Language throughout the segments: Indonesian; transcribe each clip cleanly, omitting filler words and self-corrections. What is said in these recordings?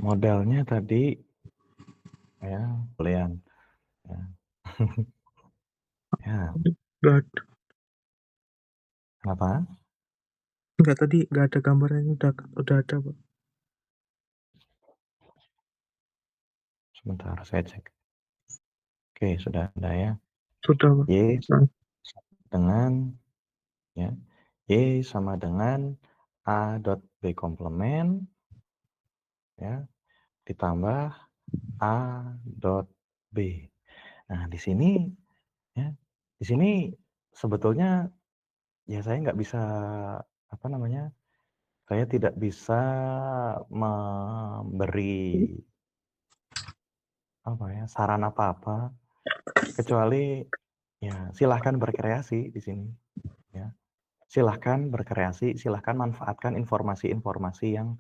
Modelnya tadi ya, boolean. Ya. Ya, Nggak ada. kenapa? Nggak, tadi nggak ada gambarnya, udah ada, Pak. Sebentar, saya cek. Oke, sudah ada ya. Sudah, Pak. Y Nah, dengan ya, Y sama dengan A dot B komplement ya, ditambah A dot B. Nah, di sini ya, di sini sebetulnya ya saya nggak bisa apa namanya, saya tidak bisa memberi apa ya, saran apa-apa kecuali ya silahkan berkreasi di sini ya. Silahkan berkreasi, silahkan manfaatkan informasi-informasi yang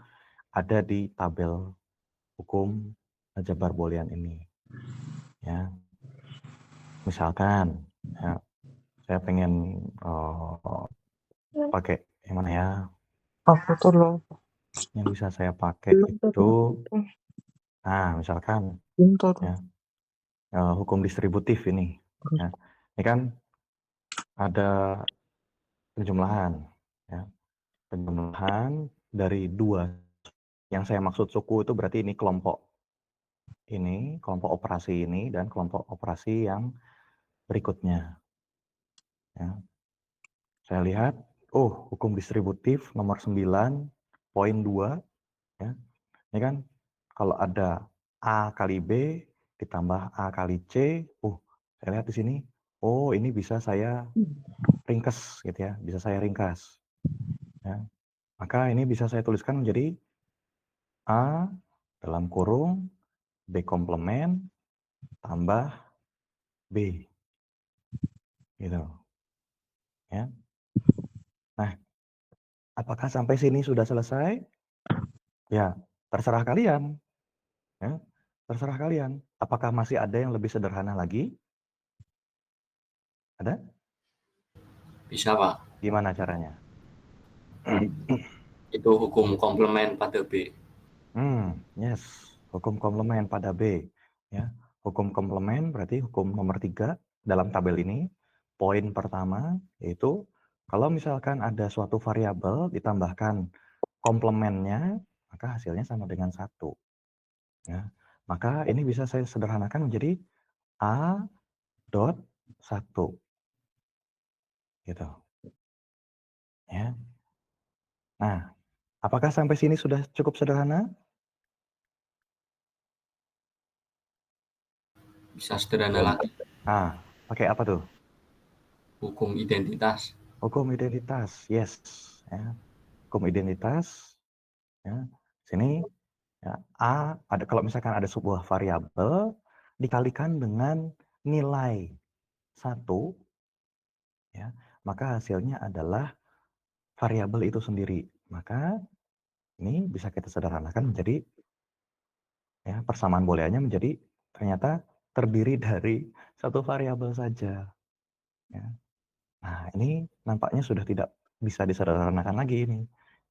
ada di tabel hukum aljabar boolean ini ya. Misalkan ya, saya pengen pakai yang mana ya? apa tuh loh? Yang bisa saya pakai itu, nah misalkan Pintar. ya, hukum distributif ini ya. Ini kan ada penjumlahan ya. Penjumlahan dari dua, yang saya maksud suku itu berarti ini kelompok operasi ini dan kelompok operasi yang berikutnya ya. Saya lihat, hukum distributif nomor 9.2 ya. Ini kan kalau ada A kali B ditambah A kali C, saya lihat di sini, ini bisa saya ringkas gitu ya, bisa saya ringkas. Ya. Maka ini bisa saya tuliskan menjadi A dalam kurung B komplement tambah B. Gitu. Ya. Nah, apakah sampai sini sudah selesai? Ya, terserah kalian. Ya, terserah kalian. Apakah masih ada yang lebih sederhana lagi? Ada? Bisa, Pak. Gimana caranya? Itu hukum komplement pada B. Yes. Hukum komplement pada B. Ya. Hukum komplement berarti hukum nomor 3 dalam tabel ini. Poin pertama yaitu kalau misalkan ada suatu variabel ditambahkan komplementnya, maka hasilnya sama dengan 1. Ya. Maka ini bisa saya sederhanakan menjadi A dot 1. Gitu. Ya. Nah, apakah sampai sini sudah cukup sederhana? Bisa sederhana Belum. lagi. Pakai apa tuh? Hukum identitas. Hukum identitas, yes. Ya. Hukum identitas. Ya. Sini ya, A ada, kalau misalkan ada sebuah variabel dikalikan dengan nilai 1, ya, maka hasilnya adalah variabel itu sendiri. Maka ini bisa kita sederhanakan menjadi ya, persamaan booleannya menjadi ternyata terdiri dari satu variabel saja. Ya. Nah, ini nampaknya sudah tidak bisa disederhanakan lagi ini.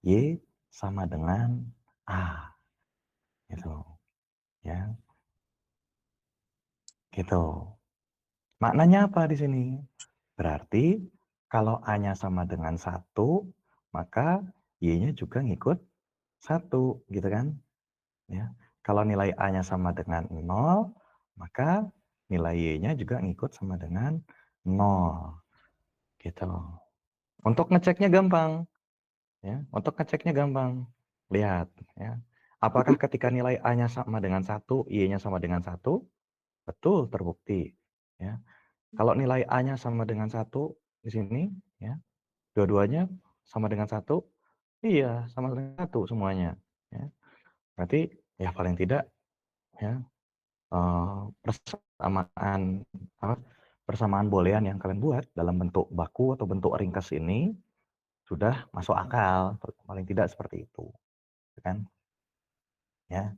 Y sama dengan A. Gitu. Ya. Gitu. Maknanya apa di sini? Berarti kalau A-nya sama dengan 1, maka Y-nya juga ngikut 1, gitu kan? Ya. Kalau nilai A-nya sama dengan 0, maka nilai Y-nya juga ngikut sama dengan 0. Gitu. Untuk ngeceknya gampang. Ya, untuk ngeceknya gampang. Lihat, ya. Apakah ketika nilai A-nya sama dengan 1, Y-nya sama dengan 1? Betul, terbukti. Ya. Kalau nilai A-nya sama dengan 1 di sini, ya, dua-duanya sama dengan 1, iya, sama dengan 1 semuanya. Ya. Berarti ya paling tidak ya, persamaan persamaan boolean yang kalian buat dalam bentuk baku atau bentuk ringkas ini sudah masuk akal, paling tidak seperti itu, kan? Ya.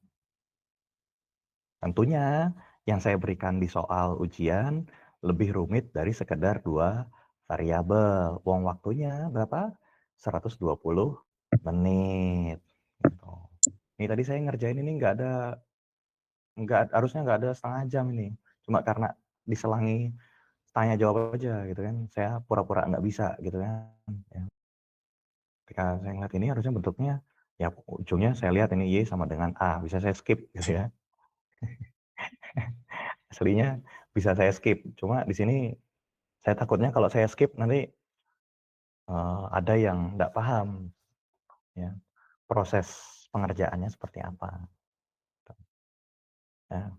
Tentunya yang saya berikan di soal ujian lebih rumit dari sekedar 2 variabel. Wong waktunya berapa? 120 menit. Gitu. Nih tadi saya ngerjain ini harusnya nggak ada setengah jam ini. Cuma karena diselangi tanya jawab aja gitu kan. Saya pura-pura nggak bisa gitu kan. Ya. Ketika saya ngeliat ini harusnya bentuknya ya ujungnya saya lihat ini Y sama dengan A. Bisa saya skip gitu ya. Aslinya bisa saya skip. Cuma di sini saya takutnya kalau saya skip nanti ada yang nggak paham ya proses pengerjaannya seperti apa. Ya.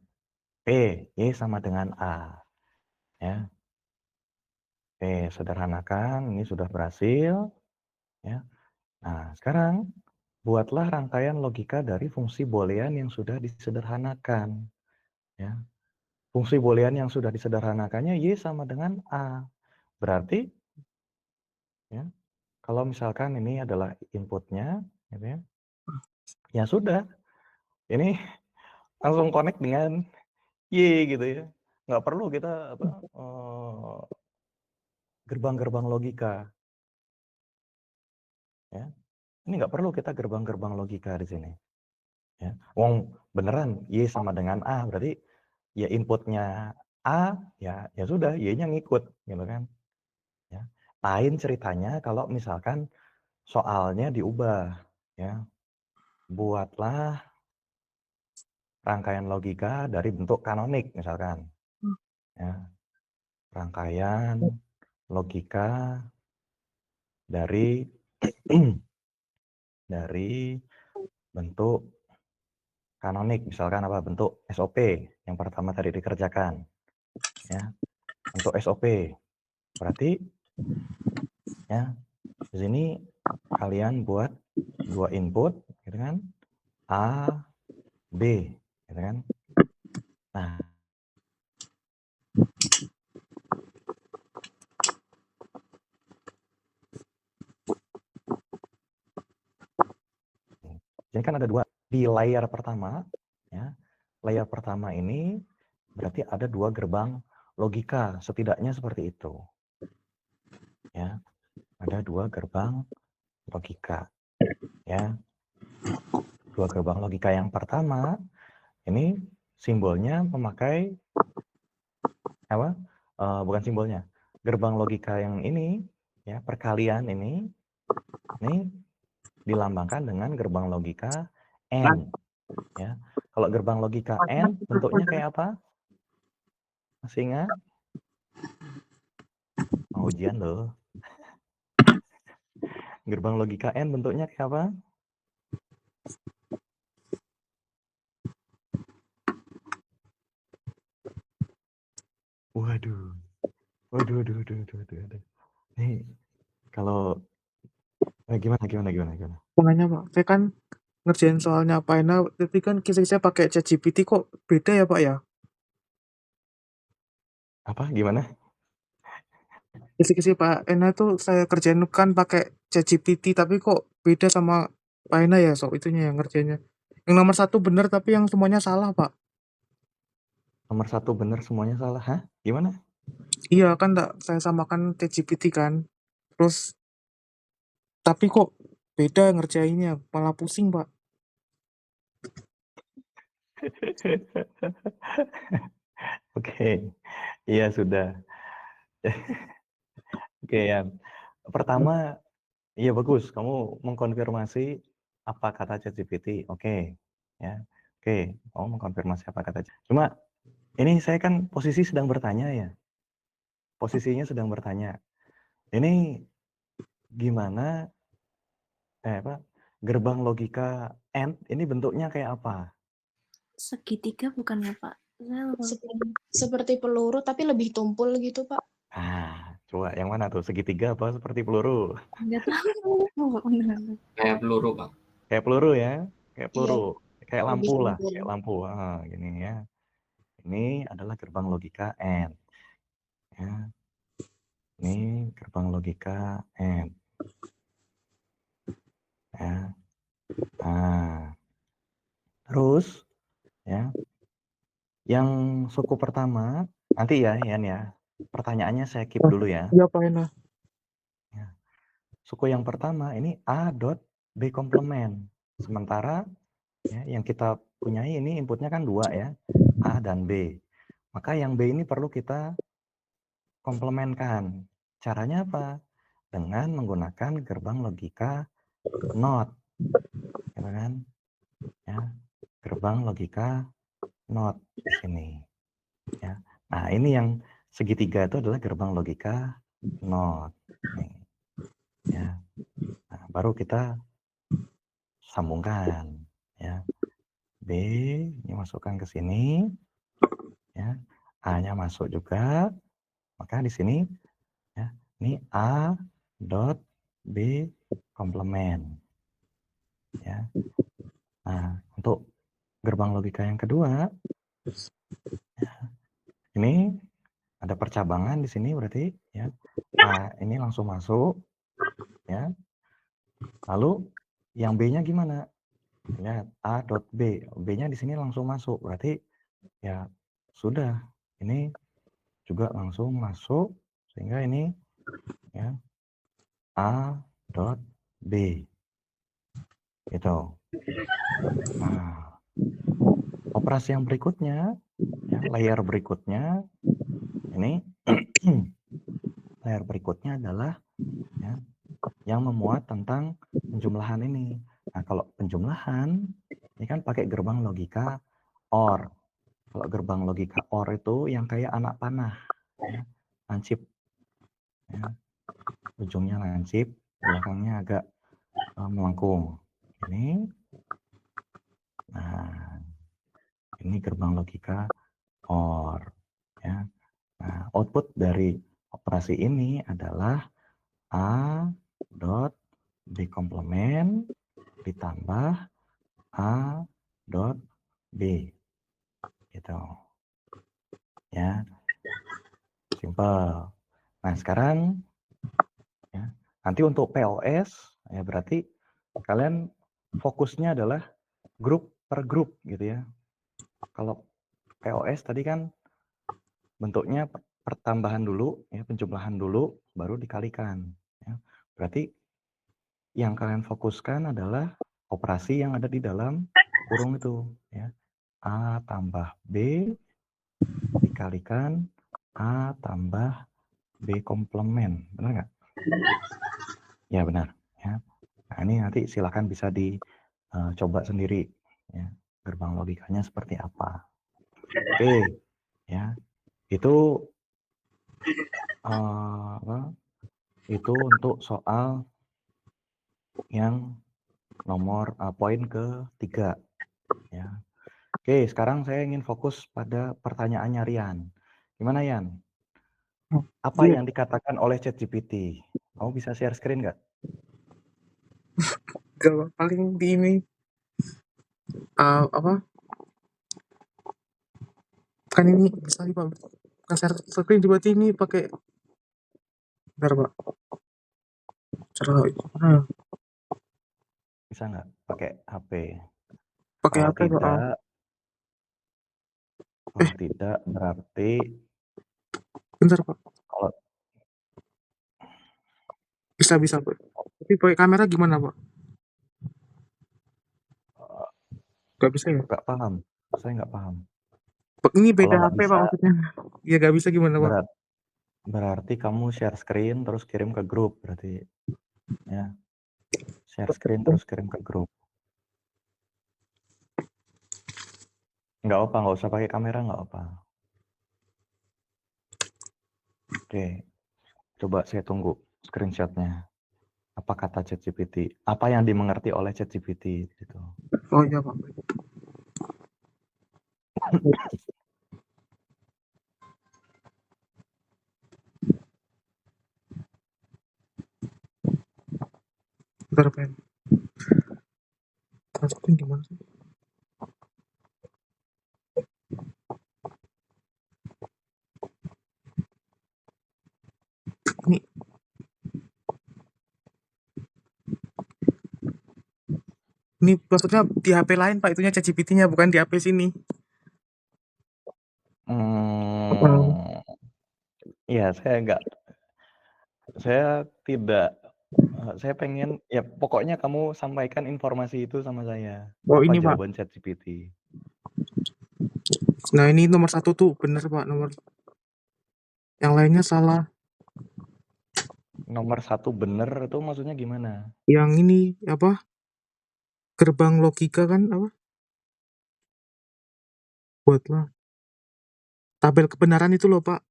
P, Y sama dengan A. Ya. Oke, sederhanakan, ini sudah berhasil. Ya. Nah, sekarang buatlah rangkaian logika dari fungsi boolean yang sudah disederhanakan. Ya. Fungsi boolean yang sudah disederhanakannya Y sama dengan A. Berarti, ya, kalau misalkan ini adalah inputnya, gitu ya, ya sudah, ini langsung connect dengan Y gitu ya. Nggak perlu kita gerbang-gerbang logika. Ya. Ini nggak perlu kita gerbang-gerbang logika di sini. Ya. Wong beneran Y sama dengan A, berarti ya inputnya A, ya sudah, Y-nya ngikut, gitu kan. Ya. Lain ceritanya kalau misalkan soalnya diubah, ya. Buatlah rangkaian logika dari bentuk kanonik misalkan. Ya. Rangkaian logika dari dari bentuk kanonik, misalkan apa, bentuk SOP yang pertama tadi dikerjakan. Ya. Untuk SOP. Berarti ya di sini kalian buat dua input gitu kan. A, B gitu kan. Nah, ini kan ada dua di layer pertama ya. Layer pertama ini berarti ada dua gerbang logika, setidaknya seperti itu. Ya. Ada dua gerbang logika. Ya. Dua gerbang logika yang pertama ini simbolnya memakai apa? Bukan simbolnya. Gerbang logika yang ini ya, perkalian ini dilambangkan dengan gerbang logika N ya. Kalau gerbang logika N bentuknya kayak apa? Masih ingat? Mau ujian loh. Gerbang logika N bentuknya kayak apa? Waduh. Waduh. Nih, kalau gimana? Makanya Pak, saya kan ngerjain soalnya Pak Ena, tapi kan kisah-kisah pakai ChatGPT kok beda ya Pak ya? Apa? Gimana? Kisah-kisah Pak Ena tuh saya kerjain kan pakai ChatGPT, tapi kok beda sama Pak Ena ya, so itunya yang ngerjainnya. Yang nomor satu bener tapi yang semuanya salah Pak. Nomor satu bener semuanya salah. Hah? Gimana? Iya kan tak saya samakan ChatGPT kan, terus tapi kok beda ngerjainnya, malah pusing Pak. Oke. Iya sudah. Oke ya. Pertama, iya bagus. Kamu mengkonfirmasi apa kata ChatGPT. Oke. Ya. Oke. Kamu mengkonfirmasi apa kata. Cuma ini saya kan posisi sedang bertanya ya. Posisinya sedang bertanya. Ini gimana gerbang logika AND ini bentuknya kayak apa? Segitiga bukan ya Pak? Saya lupa. Seperti peluru tapi lebih tumpul gitu Pak. Coba yang mana tuh? Segitiga apa seperti peluru? Nggak tahu. Beneran. Kayak peluru, Pak. Kayak peluru ya? Kayak peluru. Kayak Lebih lampu lah, tumpul. kayak lampu. Gini ya. Ini adalah gerbang logika AND. Ya. Ini gerbang logika AND. Ya. Nah, terus ya, yang suku pertama nanti ya, Yan ya. Pertanyaannya saya keep dulu ya. Iya Pak Ena. Ya. Suku yang pertama ini A dot B komplement. Sementara ya, yang kita punyai ini inputnya kan 2 ya, A dan B. Maka yang B ini perlu kita komplementkan. Caranya apa? Dengan menggunakan gerbang logika NOT, gitu kan? Ya, gerbang logika NOT di sini, ya. Nah, ini yang segitiga itu adalah gerbang logika NOT, nih, ya. Nah, baru kita sambungkan, ya. B ini masukkan ke sini, ya. A-nya masuk juga, maka di sini, ya, ini A dot B komplement, ya. Nah, untuk gerbang logika yang kedua, ya, ini ada percabangan di sini berarti, ya. A ini langsung masuk, ya. Lalu yang B-nya gimana? Lihat A dot B, B-nya di sini langsung masuk, berarti ya sudah, ini juga langsung masuk, sehingga ini ya A dot B, gitu. Nah, operasi yang berikutnya, ya, layer berikutnya, ini layer berikutnya adalah ya, yang memuat tentang penjumlahan ini. Nah, kalau penjumlahan, ini kan pakai gerbang logika OR. Kalau gerbang logika OR itu yang kayak anak panah, ya, lancip, ya, ujungnya lancip, belakangnya agak melengkung. Ini, nah, ini gerbang logika OR, ya. Nah, output dari operasi ini adalah A dot B komplement ditambah A dot B, gitu, ya, simple. Nah, sekarang ya, nanti untuk POS ya berarti kalian fokusnya adalah grup per grup gitu ya. Kalau POS tadi kan bentuknya pertambahan dulu ya, penjumlahan dulu baru dikalikan ya. Berarti yang kalian fokuskan adalah operasi yang ada di dalam kurung itu ya. A tambah B dikalikan A tambah B komplement, benar nggak? Ya benar. Ya. Nah, ini nanti silakan bisa dicoba sendiri, ya, gerbang logikanya seperti apa. Oke, ya, itu itu untuk soal yang nomor poin ketiga. Ya. Oke, sekarang saya ingin fokus pada pertanyaannya Rian. Gimana Yan? Apa Iya, yang dikatakan oleh ChatGPT? Kamu bisa share screen nggak? gak paling di ini apa? Kan ini bisa nih Pak. Kasar screen berarti ini pakai bentar Pak. Cara Bisa nggak pakai HP? pakai Kalau HP Pak. tidak berarti Bentar Pak. kalau Bisa Pak. Tapi pakai kamera gimana Pak? Gak bisa ya? nggak paham, saya nggak paham. Ini Kalau beda nggak HP Pak bisa, maksudnya. Ya gak bisa gimana Pak? berarti kamu share screen terus kirim ke grup berarti, ya. Share screen terus kirim ke grup. Nggak apa, nggak usah pakai kamera, nggak apa. Oke, coba saya tunggu screenshotnya. Apa kata ChatGPT? Apa yang dimengerti oleh ChatGPT gitu. Oh iya Pak. Bentar Pak. Masukin gimana sih? Ini ini maksudnya di HP lain Pak, itunya ChatGPT-nya bukan di HP sini. Ya, saya tidak Saya pengen ya pokoknya kamu sampaikan informasi itu sama saya. Oh Apa ini Pak. jawaban ChatGPT? Nah ini nomor 1 tuh bener Pak, yang lainnya salah. Nomor 1 bener itu maksudnya gimana? Yang ini apa? Gerbang logika kan apa? Buatlah tabel kebenaran itu loh Pak.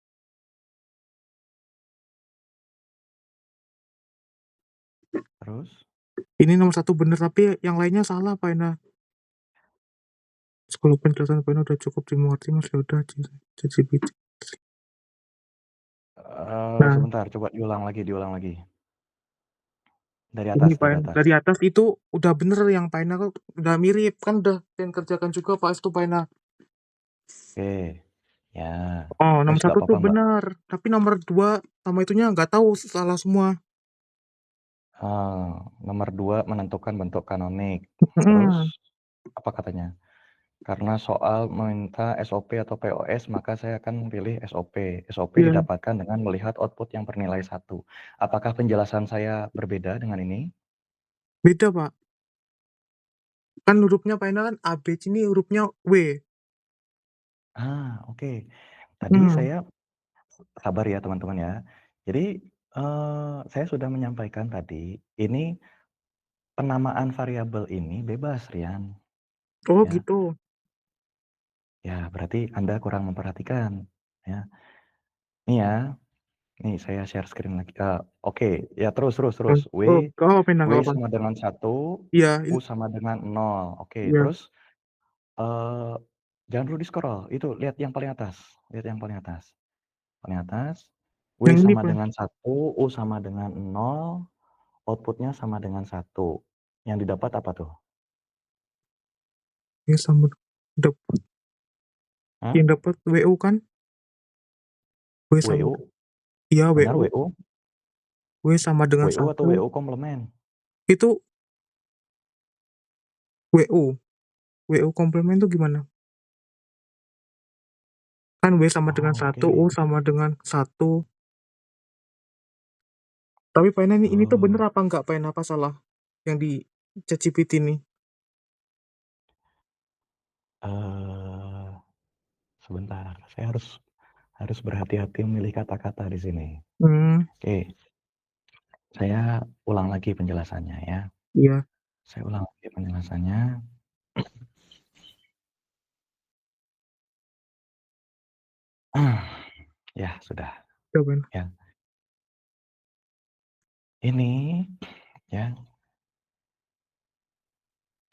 Terus? Ini nomor 1 bener tapi yang lainnya salah Pak Ena. Kalau penjelasan Pak Ena udah cukup dimengerti Mas, ya udah ChatGPT. Nah, Sebentar coba diulang lagi. Dari ini atas, Pak dari Ena, atas. dari atas itu udah bener yang Pak Ena kok udah mirip kan, udah pengen kerjakan juga Pak itu Pak Ena. Oke. Ya. Oh, nomor Terus nggak 1 tuh apa-apa, Mbak? benar, tapi nomor 2 sama itunya nggak tahu, salah semua. Nomor 2 menentukan bentuk kanonik. Mhm. Terus apa katanya? Karena soal meminta SOP atau POS, maka saya akan pilih SOP. SOP Iya, didapatkan dengan melihat output yang bernilai 1. Apakah penjelasan saya berbeda dengan ini? beda Pak. Kan hurufnya Pak Ena kan AB, ini hurufnya W. Oke. Tadi Mhm. saya sabar ya teman-teman ya. Jadi, saya sudah menyampaikan tadi, ini penamaan variabel ini bebas, Rian, Oh ya. gitu. Ya, berarti Anda kurang memperhatikan, ya. Nih ya, nih saya share screen lagi, oke, ya terus. Oh, W oh, nggak apa-apa Ena, W nggak apa-apa. sama dengan 1, Iya, U sama dengan 0. Oke, iya. terus, eee, jangan dulu di-scroll, itu lihat yang paling atas, paling atas, W Yang ini sama Pak, dengan 1, U sama dengan 0, output-nya sama dengan 1. Yang didapat apa tuh? ya sama dap Hah? yang dapat WU kan? W sama, WU? iya Benar WU. WU? W sama dengan WU atau 1. WU komplement? Itu WU. WU komplement itu gimana? Kan W sama dengan Oh, 1, U oke. sama dengan 1. Tapi Pak Ena ini tuh bener Oh, apa enggak Pak Ena, apa salah? Yang di ChatGPT nih. eee, sebentar, saya harus berhati-hati memilih kata-kata di sini. Hmm, Oke, saya ulang lagi penjelasannya ya. iya. Saya ulang lagi penjelasannya. Ya, sudah, Coba Ena. ya. Ini, ya,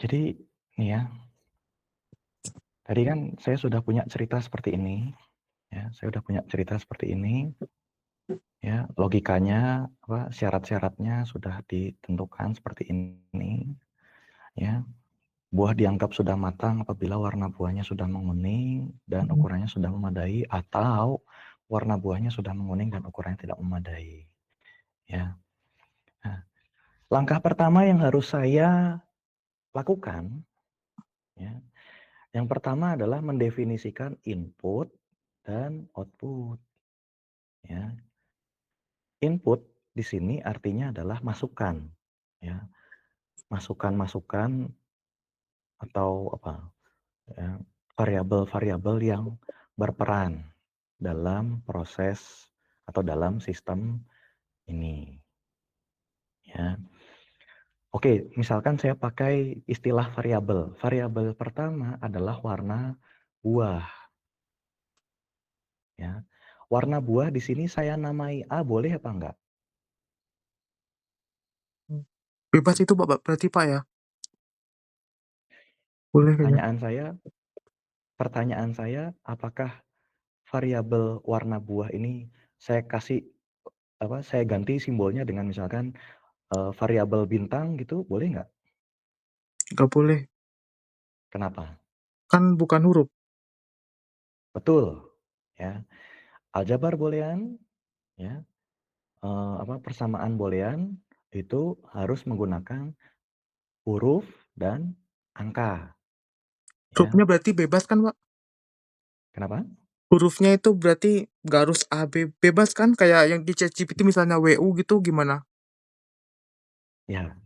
jadi nih ya, tadi kan saya sudah punya cerita seperti ini, ya, ya, logikanya, apa, syarat-syaratnya sudah ditentukan seperti ini, ya. Buah dianggap sudah matang apabila warna buahnya sudah menguning dan Mhm. ukurannya sudah memadai, atau warna buahnya sudah menguning dan ukurannya tidak memadai, ya. Nah, langkah pertama yang harus saya lakukan, ya, yang pertama adalah mendefinisikan input dan output, ya. Input di sini artinya adalah masukan, ya. Masukan-masukan atau apa, ya, variabel-variabel yang berperan dalam proses atau dalam sistem ini, ya. Oke, misalkan saya pakai istilah variabel. Variabel pertama adalah warna buah, ya. Warna buah di sini saya namai A, boleh apa enggak? Bebas itu Pak, berarti Pak ya? Boleh kayaknya. Pertanyaan saya, apakah variabel warna buah ini saya kasih, apa, saya ganti simbolnya dengan misalkan, variabel bintang gitu, boleh nggak? Nggak boleh. Kenapa? Kan bukan huruf. Betul, ya. Aljabar boolean, ya, apa, persamaan boolean itu harus menggunakan huruf dan angka, ya. Hurufnya berarti bebas kan Pak? Kenapa? Hurufnya itu berarti nggak harus A, B, bebas kan? Kayak yang di ChatGPT misalnya WU gitu gimana? Ya,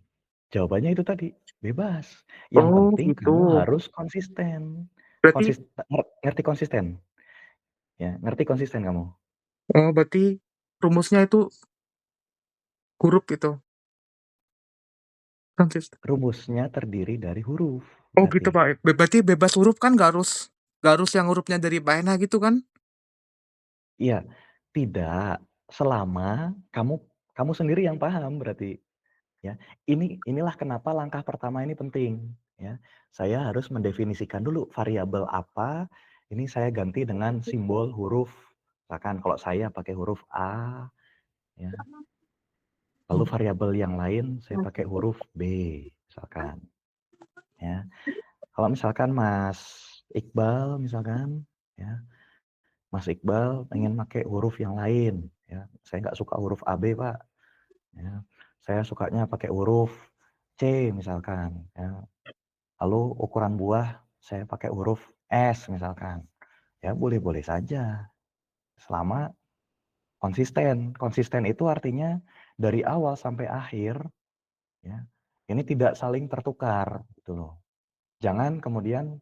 jawabannya itu tadi, bebas. Yang Oh, penting gitu. kamu harus konsisten. Berarti Ngerti konsisten? Ya, ngerti konsisten kamu? berarti rumusnya itu huruf gitu. Konsisten. Rumusnya terdiri dari huruf, Oh, gitu, berarti. Pak. Berarti bebas huruf kan nggak harus yang hurufnya dari Paena gitu kan? Iya, tidak. Selama kamu sendiri yang paham berarti, ya. Inilah kenapa langkah pertama ini penting, ya. Saya harus mendefinisikan dulu variabel apa, ini saya ganti dengan simbol huruf. Misalkan kalau saya pakai huruf A, ya. Lalu Oh, variabel yang lain saya pakai huruf B, misalkan, ya. Kalau misalkan Mas Iqbal misalkan, ya, Mas Iqbal pengen pakai huruf yang lain, ya. Saya nggak suka huruf AB, Pak, ya. Saya sukanya pakai huruf C misalkan, ya. Lalu ukuran buah saya pakai huruf S misalkan. Ya boleh-boleh saja, selama konsisten. Konsisten itu artinya dari awal sampai akhir, ya, ini tidak saling tertukar gitu loh. Jangan kemudian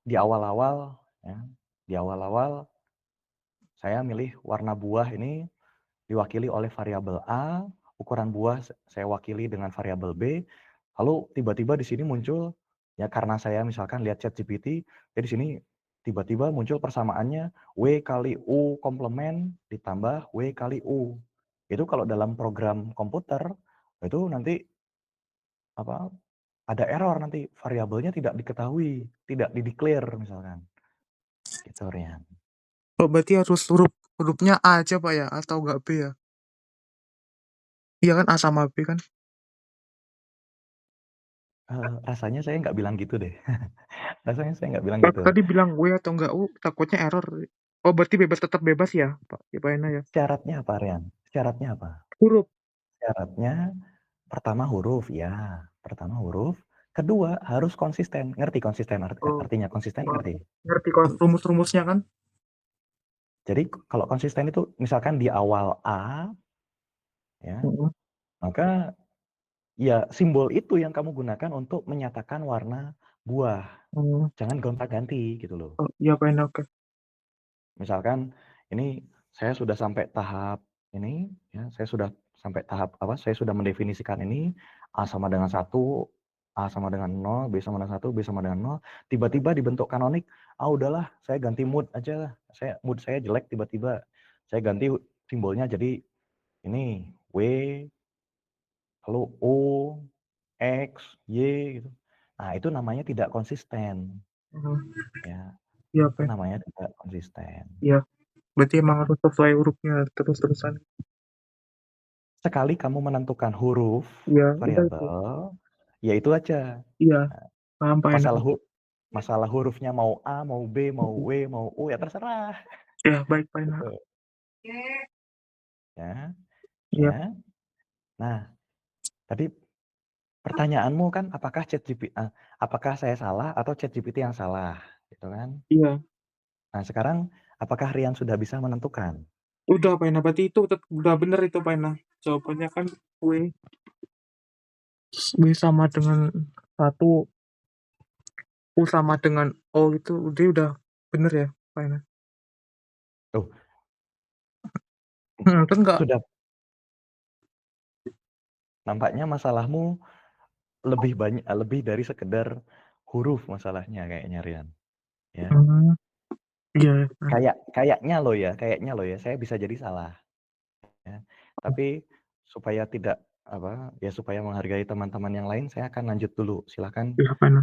di awal-awal, ya, di awal-awal saya milih warna buah ini diwakili oleh variabel A, ukuran buah saya wakili dengan variabel B, lalu tiba-tiba di sini muncul, ya karena saya misalkan lihat ChatGPT, ya di sini tiba-tiba muncul persamaannya W kali U komplement ditambah W kali U. Itu kalau dalam program komputer, itu nanti apa, ada error nanti, variabelnya tidak diketahui, tidak di-declare misalkan. Gitu, Rian. oh, berarti harus hurufnya A aja, Pak ya? Atau nggak B ya? Iya kan, A sama B kan? Rasanya saya nggak bilang gitu deh. Rasanya saya nggak bilang Pak gitu. tadi bilang W atau nggak U, takutnya error. Oh, berarti tetap bebas ya, Pak Paena ya? Syaratnya apa, Rian? Syaratnya apa? Huruf. Syaratnya pertama huruf, ya. Pertama huruf. Kedua harus konsisten. Ngerti konsisten Oh, artinya konsisten oh, ngerti? ngerti kok rumus-rumusnya kan? Jadi kalau konsisten itu misalkan di awal A, ya, Heeh. maka ya simbol itu yang kamu gunakan untuk menyatakan warna buah. Oh, Jangan gonta-ganti gitu loh. oh, iya Paena, oke. Misalkan ini saya sudah sampai tahap ini, ya, saya sudah sampai tahap apa? Saya sudah mendefinisikan ini A sama dengan 1, A sama dengan 0, B sama dengan 1, B sama dengan 0. Tiba-tiba dibentuk kanonik, udahlah saya ganti mood aja. Mood saya jelek tiba-tiba. Saya ganti simbolnya jadi ini W, lalu O, X, Y gitu. Nah, itu namanya tidak konsisten, Oh, ya. iya Itu Paena. namanya tidak konsisten. Iya, berarti emang harus sesuai hurufnya terus-terusan. Sekali kamu menentukan huruf Iya, udah itu. variabel, ya itu aja. Iya, Nah, paham Paena. masalah hurufnya mau A, mau B, mau W, mau U, ya terserah. Ya, baik Paena. Gitu. Ya, Iya, ya. Nah, tadi pertanyaanmu kan apakah saya salah atau ChatGPT yang salah, gitu kan? iya. Nah, sekarang apakah Rian sudah bisa menentukan? Udah Paena, berarti itu udah bener itu Paena. Jawabannya kan W sama dengan 1, U sama dengan O itu udah bener ya Paena. Tuh, Kan enggak. sudah nampaknya masalahmu lebih dari sekedar huruf masalahnya kayaknya, Rian. Ya. Iya. Kayaknya loh ya, saya bisa jadi salah, ya. Tapi supaya tidak supaya menghargai teman-teman yang lain, saya akan lanjut dulu. Silakan Iya Paena.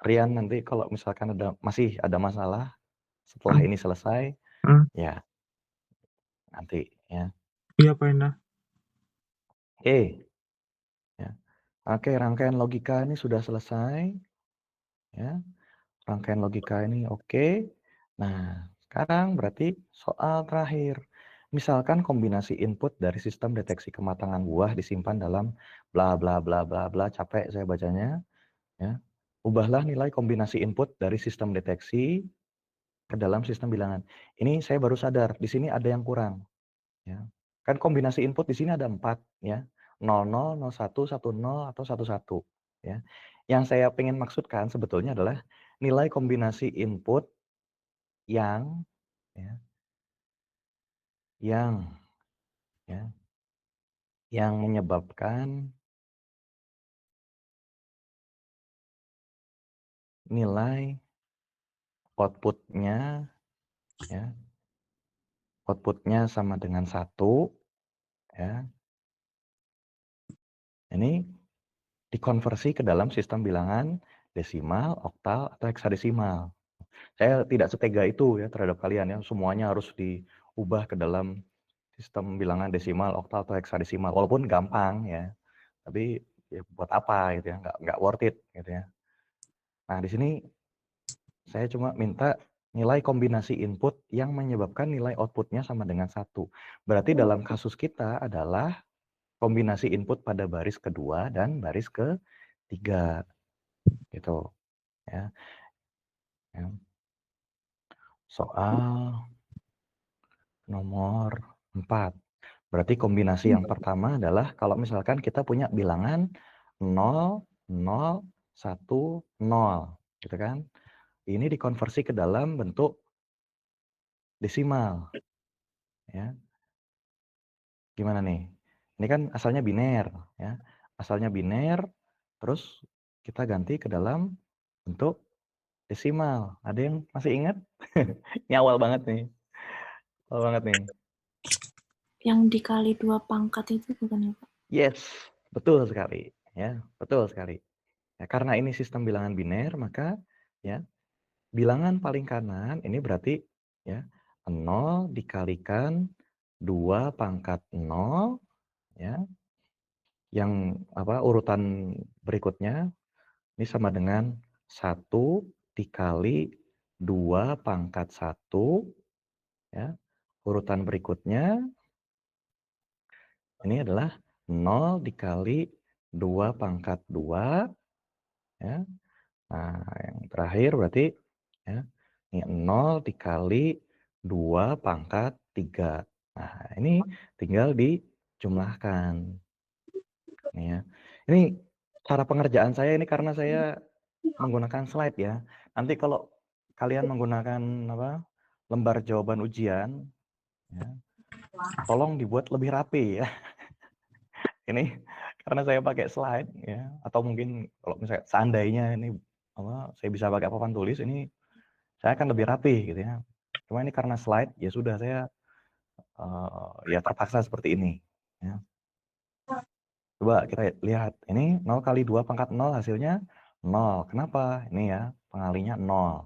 Rian, nanti kalau misalkan masih ada masalah setelah Hmm, ini selesai, hmm. ya nanti ya. Iya Paena. Oke, ya. Oke, rangkaian logika ini sudah selesai, ya. Rangkaian logika ini oke. Nah, sekarang berarti soal terakhir. Misalkan kombinasi input dari sistem deteksi kematangan buah disimpan dalam bla bla bla bla bla, capek saya bacanya, ya. Ubahlah nilai kombinasi input dari sistem deteksi ke dalam sistem bilangan. Ini saya baru sadar, di sini ada yang kurang, ya. Kan kombinasi input di sini ada 4, ya. 00, 01, 10, atau 11, ya. Yang saya pengen maksudkan sebetulnya adalah nilai kombinasi input yang ya, yang ya, yang menyebabkan nilai output-nya ya, output-nya sama dengan 1 ya. Ini dikonversi ke dalam sistem bilangan desimal, oktal, atau heksadesimal. Saya tidak setega itu ya terhadap kalian ya, semuanya harus diubah ke dalam sistem bilangan desimal, oktal, atau heksadesimal. Walaupun gampang ya, tapi ya buat apa gitu ya, nggak worth it gitu ya. Nah di sini saya cuma minta nilai kombinasi input yang menyebabkan nilai outputnya sama dengan 1. Berarti dalam kasus kita adalah kombinasi input pada baris kedua dan baris ketiga gitu ya. Ya. Soal nomor 4. Berarti kombinasi yang pertama adalah kalau misalkan kita punya bilangan 0, 0, 1, 0 gitu kan. Ini dikonversi ke dalam bentuk desimal ya. Gimana nih? Ini kan asalnya biner ya. Asalnya biner terus kita ganti ke dalam bentuk desimal. Ada yang masih ingat? Ini awal banget nih. Awal banget nih. Yang dikali 2 pangkat itu bukan ya, Pak? Yes, betul sekali ya, betul sekali. Ya, karena ini sistem bilangan biner maka ya bilangan paling kanan ini berarti ya 0 dikalikan 2 pangkat 0 ya. Yang urutan berikutnya ini sama dengan 1 dikali 2 pangkat 1 ya. Urutan berikutnya ini adalah 0 dikali 2 pangkat 2 ya. Nah, yang terakhir berarti ya ini 0 dikali 2 pangkat 3. Nah, ini tinggal dijumlahkan. Nih ya. Ini cara pengerjaan saya ini karena saya menggunakan slide ya. Nanti kalau kalian menggunakan lembar jawaban ujian ya, tolong dibuat lebih rapi ya. Ini karena saya pakai slide ya, atau mungkin kalau misalnya seandainya ini saya bisa pakai papan tulis ini saya akan lebih rapi gitu ya. Cuma ini karena slide ya sudah saya ya terpaksa seperti ini ya. Coba kita lihat, ini 0 kali 2 pangkat 0 hasilnya 0. Kenapa? Ini ya, pengalinya 0.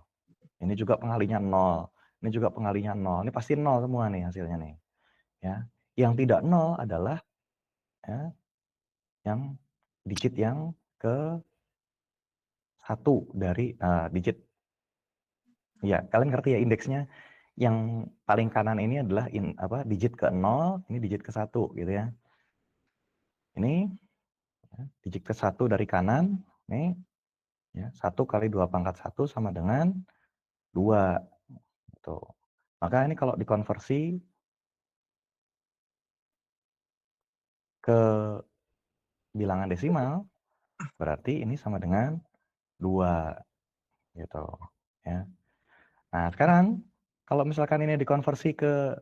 Ini juga pengalinya 0. Ini juga pengalinya 0. Ini pasti 0 semua nih hasilnya nih. Ya. Yang tidak 0 adalah ya, yang digit yang ke 1 dari digit. Ya, kalian ngerti ya indeksnya. Yang paling kanan ini adalah digit ke 0, ini digit ke 1 gitu ya. Ini ya, digit ke 1 dari kanan, nih ya, 1 kali 2 pangkat 1 sama dengan 2. Gitu. Maka ini kalau dikonversi ke bilangan desimal, berarti ini sama dengan 2. Gitu. Ya. Nah, sekarang kalau misalkan ini dikonversi ke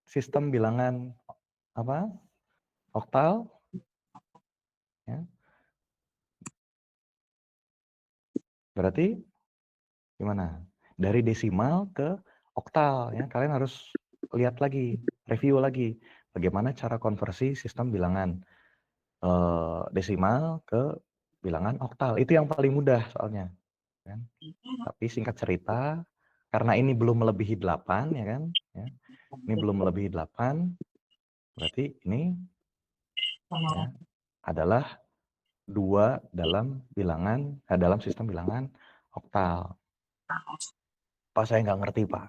sistem bilangan oktal, ya, berarti gimana? Dari desimal ke oktal ya. Kalian harus lihat lagi, review lagi bagaimana cara konversi sistem bilangan desimal ke bilangan oktal. Itu yang paling mudah soalnya kan. Tapi singkat cerita, karena ini belum melebihi 8 ya kan ya. Ini belum melebihi 8, berarti ini ya, adalah 2 dalam dalam sistem bilangan oktal. Pak saya nggak ngerti Pak.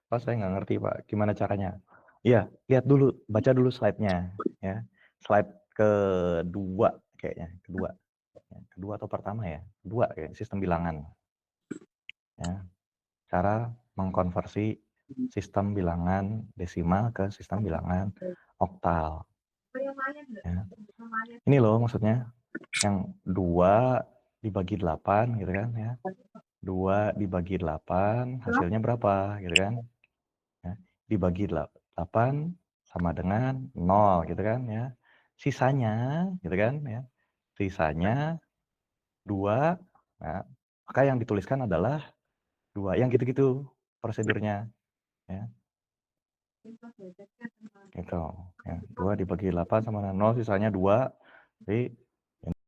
Pak saya nggak ngerti Pak, gimana caranya? Iya, lihat dulu, baca dulu slide-nya ya. Slide kedua kayaknya, kedua. Ya, kedua atau pertama ya? Kedua kayak sistem bilangan. Ya. Cara mengkonversi sistem bilangan desimal ke sistem bilangan oktal. Ya. Ini loh maksudnya, yang 2 dibagi 8 gitu kan ya. 2 dibagi 8 hasilnya berapa gitu kan. Ya. Dibagi 8 sama dengan 0 gitu kan ya. Sisanya gitu kan ya. Sisanya 2, nah, maka yang dituliskan adalah 2, yang gitu-gitu prosedurnya ya. Gitu, ya. 2 dibagi 8 sama dengan 0 sisanya 2. Jadi